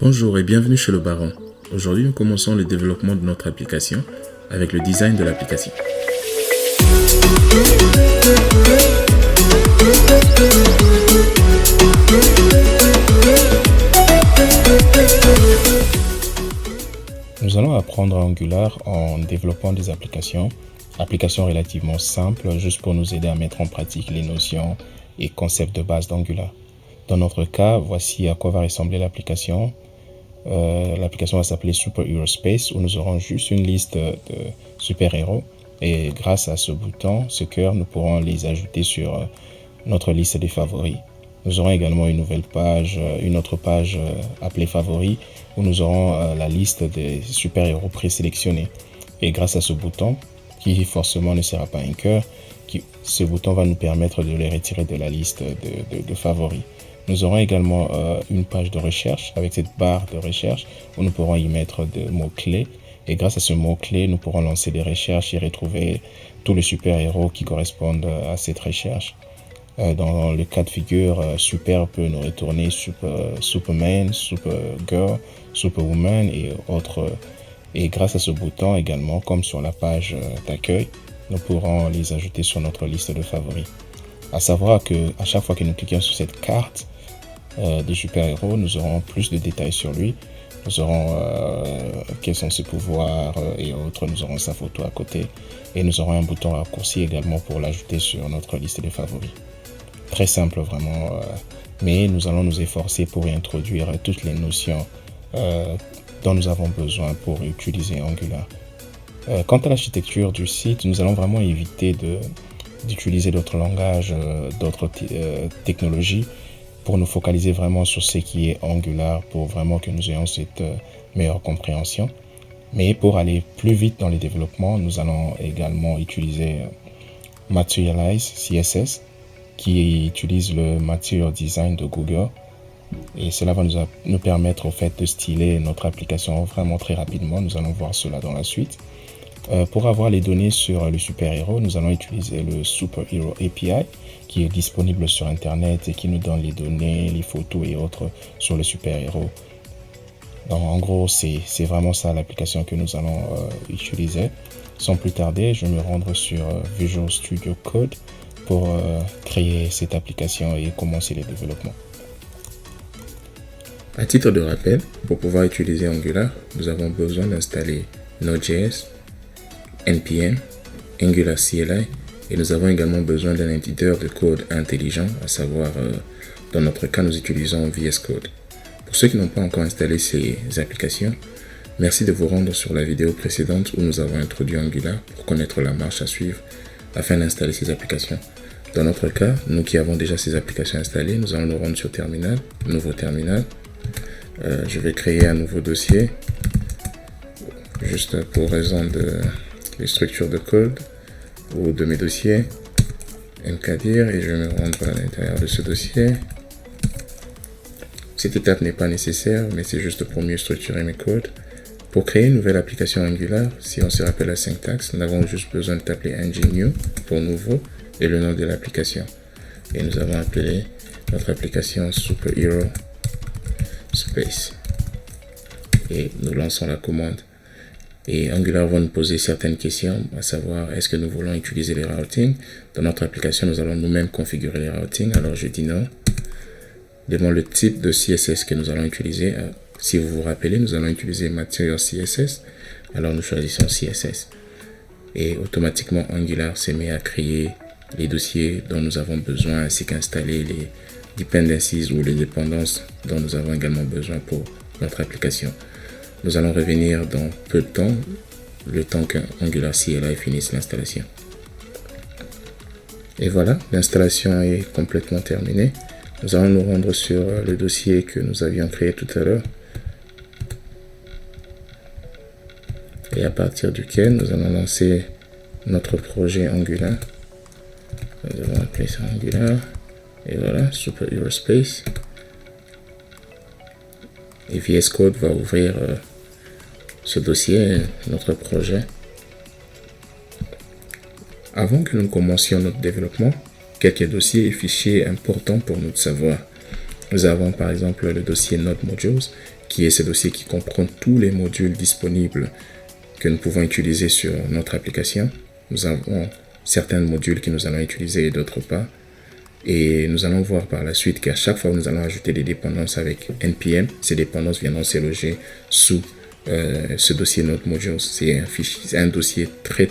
Bonjour et bienvenue chez le Baron. Aujourd'hui, nous commençons le développement de notre application avec le design de l'application. Nous allons apprendre Angular en développant des applications relativement simples, juste pour nous aider à mettre en pratique les notions et concepts de base d'Angular. Dans notre cas, voici à quoi va ressembler l'application. L'application va s'appeler Super Hero Space, où nous aurons juste une liste de super-héros. Et grâce à ce bouton, ce cœur, nous pourrons les ajouter sur notre liste des favoris. Nous aurons également une autre page appelée favoris, où nous aurons la liste des super-héros présélectionnés. Et grâce à ce bouton, qui forcément ne sera pas un cœur, ce bouton va nous permettre de les retirer de la liste de favoris. Nous aurons également une page de recherche avec cette barre de recherche où nous pourrons y mettre des mots-clés. Et grâce à ce mot-clé, nous pourrons lancer des recherches et retrouver tous les super-héros qui correspondent à cette recherche. Dans le cas de figure, Super peut nous retourner Superman, Supergirl, Superwoman et autres. Et grâce à ce bouton également, comme sur la page d'accueil, nous pourrons les ajouter sur notre liste de favoris. À savoir qu'à chaque fois que nous cliquons sur cette carte de super-héros, nous aurons plus de détails sur lui. Nous aurons quels sont ses pouvoirs et autres. Nous aurons sa photo à côté. Et nous aurons un bouton raccourci également pour l'ajouter sur notre liste de favoris. Très simple vraiment. Mais nous allons nous efforcer pour y introduire toutes les notions dont nous avons besoin pour utiliser Angular. Quant à l'architecture du site, nous allons vraiment éviter d'utiliser d'autres langages, d'autres technologies pour nous focaliser vraiment sur ce qui est Angular pour vraiment que nous ayons cette meilleure compréhension. Mais pour aller plus vite dans les développements, nous allons également utiliser Materialize CSS qui utilise le Material Design de Google. Et cela va nous permettre au fait de styler notre application vraiment très rapidement. Nous allons voir cela dans la suite. Pour avoir les données sur le super-héros, nous allons utiliser le Super Hero API qui est disponible sur Internet et qui nous donne les données, les photos et autres sur le super-héros. Donc en gros, c'est vraiment ça l'application que nous allons utiliser. Sans plus tarder, je vais me rendre sur Visual Studio Code pour créer cette application et commencer les développements. À titre de rappel, pour pouvoir utiliser Angular, nous avons besoin d'installer Node.js, NPM, Angular CLI et nous avons également besoin d'un éditeur de code intelligent, à savoir dans notre cas nous utilisons VS Code. Pour ceux qui n'ont pas encore installé ces applications, merci de vous rendre sur la vidéo précédente où nous avons introduit Angular pour connaître la marche à suivre afin d'installer ces applications. Dans notre cas, nous qui avons déjà ces applications installées, nous allons nous rendre sur Terminal, nouveau Terminal. Je vais créer un nouveau dossier juste pour raison de les structures de code ou de mes dossiers mkdir et je vais me rendre à l'intérieur de ce dossier. Cette étape n'est pas nécessaire, mais c'est juste pour mieux structurer mes codes. Pour créer une nouvelle application Angular, si on se rappelle la syntaxe, nous avons juste besoin de taper engine new pour nouveau et le nom de l'application. Et nous avons appelé notre application Super Hero Space. Et nous lançons la commande. Et Angular va nous poser certaines questions, à savoir est-ce que nous voulons utiliser les routings. Dans notre application, nous allons nous-mêmes configurer les routings. Alors je dis non. Demande le type de CSS que nous allons utiliser. Si vous vous rappelez, nous allons utiliser Material CSS. Alors nous choisissons CSS. Et automatiquement, Angular se met à créer les dossiers dont nous avons besoin, ainsi qu'installer les dependencies ou les dépendances dont nous avons également besoin pour notre application. Nous allons revenir dans peu de temps, le temps qu'Angular CLI finisse l'installation. Et voilà, l'installation est complètement terminée. Nous allons nous rendre sur le dossier que nous avions créé tout à l'heure. Et à partir duquel nous allons lancer notre projet Angular. Nous allons appeler ça Angular. Et voilà, Super Hero Space. Et VS Code va ouvrir ce dossier, notre projet. Avant que nous commencions notre développement, quelques dossiers et fichiers importants pour nous de savoir. Nous avons par exemple le dossier Node Modules qui est ce dossier qui comprend tous les modules disponibles que nous pouvons utiliser sur notre application. Nous avons certains modules que nous allons utiliser et d'autres pas. Et nous allons voir par la suite qu'à chaque fois que nous allons ajouter des dépendances avec NPM, ces dépendances viendront se loger sous ce dossier Node Modules. C'est un dossier très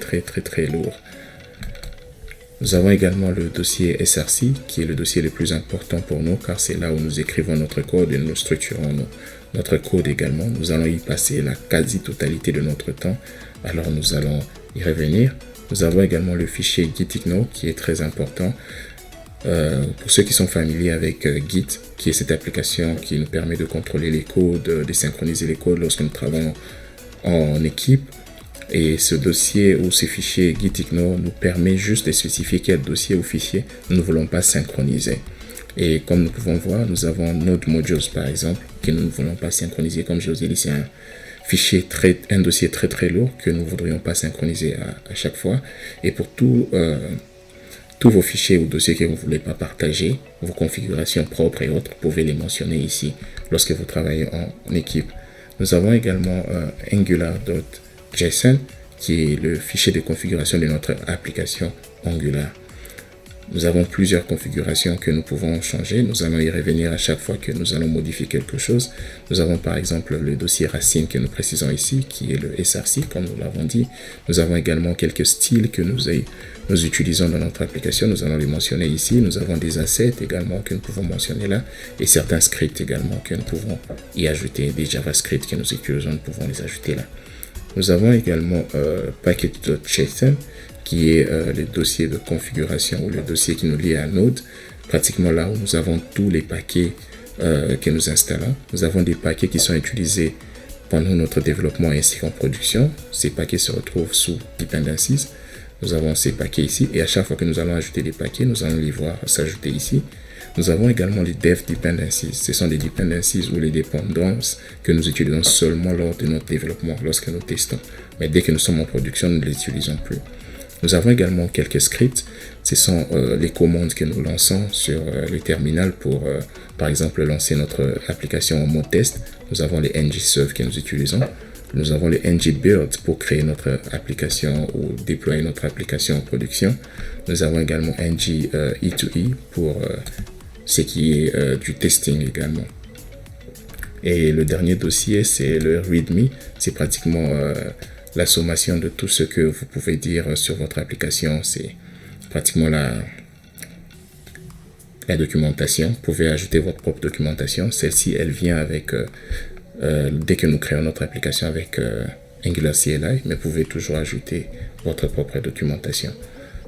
lourd. Nous avons également le dossier SRC, qui est le dossier le plus important pour nous, car c'est là où nous écrivons notre code et nous structurons notre code également. Nous allons y passer la quasi-totalité de notre temps, alors nous allons y revenir. Nous avons également le fichier Gitignore, qui est très important. Pour ceux qui sont familiers avec Git, qui est cette application qui nous permet de contrôler les codes, de synchroniser les codes lorsque nous travaillons en équipe. Et ce dossier ou ce fichier Gitignore nous permet juste de spécifier quel dossier ou fichier nous ne voulons pas synchroniser. Et comme nous pouvons voir, nous avons Node Modules par exemple, que nous ne voulons pas synchroniser. Comme je vous ai dit, c'est un dossier très lourd que nous ne voudrions pas synchroniser à chaque fois. Et pour tous vos fichiers ou dossiers que vous ne voulez pas partager, vos configurations propres et autres, vous pouvez les mentionner ici lorsque vous travaillez en équipe. Nous avons également Angular.json qui est le fichier de configuration de notre application Angular. Nous avons plusieurs configurations que nous pouvons changer. Nous allons y revenir à chaque fois que nous allons modifier quelque chose. Nous avons par exemple le dossier racine que nous précisons ici, qui est le SRC, comme nous l'avons dit. Nous avons également quelques styles que nous utilisons dans notre application. Nous allons les mentionner ici. Nous avons des assets également que nous pouvons mentionner là. Et certains scripts également que nous pouvons y ajouter. Des JavaScript que nous utilisons, nous pouvons les ajouter là. Nous avons également package.json qui est le dossier de configuration ou le dossier qui nous lie à Node, pratiquement là où nous avons tous les paquets que nous installons. Nous avons des paquets qui sont utilisés pendant notre développement ainsi qu'en production. Ces paquets se retrouvent sous dependencies. Nous avons ces paquets ici et à chaque fois que nous allons ajouter des paquets, nous allons les voir s'ajouter ici. Nous avons également les dev dependencies. Ce sont des dependencies ou les dépendances que nous utilisons seulement lors de notre développement, lorsque nous testons. Mais dès que nous sommes en production, nous ne les utilisons plus. Nous avons également quelques scripts. Ce sont les commandes que nous lançons sur le terminal pour, par exemple, lancer notre application en mode test. Nous avons les ngserve que nous utilisons. Nous avons les ngbuild pour créer notre application ou déployer notre application en production. Nous avons également ng-e2e pour ce qui est du testing également. Et le dernier dossier, c'est le readme. C'est pratiquement la sommation de tout ce que vous pouvez dire sur votre application. C'est pratiquement la documentation. Vous pouvez ajouter votre propre documentation. Celle-ci, elle vient avec, dès que nous créons notre application avec Angular CLI, mais vous pouvez toujours ajouter votre propre documentation.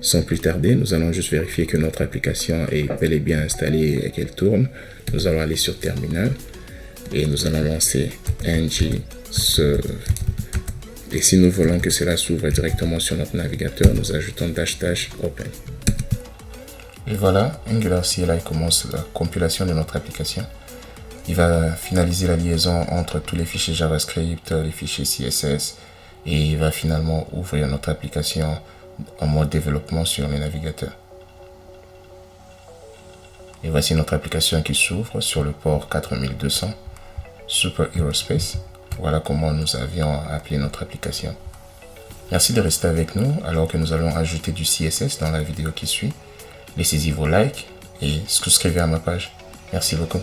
Sans plus tarder, nous allons juste vérifier que notre application est bel et bien installée et qu'elle tourne. Nous allons aller sur Terminal et nous allons lancer ngserve. Et si nous voulons que cela s'ouvre directement sur notre navigateur, nous ajoutons --open. Et voilà, Angular CLI commence la compilation de notre application. Il va finaliser la liaison entre tous les fichiers JavaScript, les fichiers CSS, et il va finalement ouvrir notre application en mode développement sur le navigateur. Et voici notre application qui s'ouvre sur le port 4200 Super Hero Space. Voilà comment nous avions appelé notre application. Merci de rester avec nous alors que nous allons ajouter du CSS dans la vidéo qui suit. Laissez-y vos likes et souscrivez à ma page. Merci beaucoup.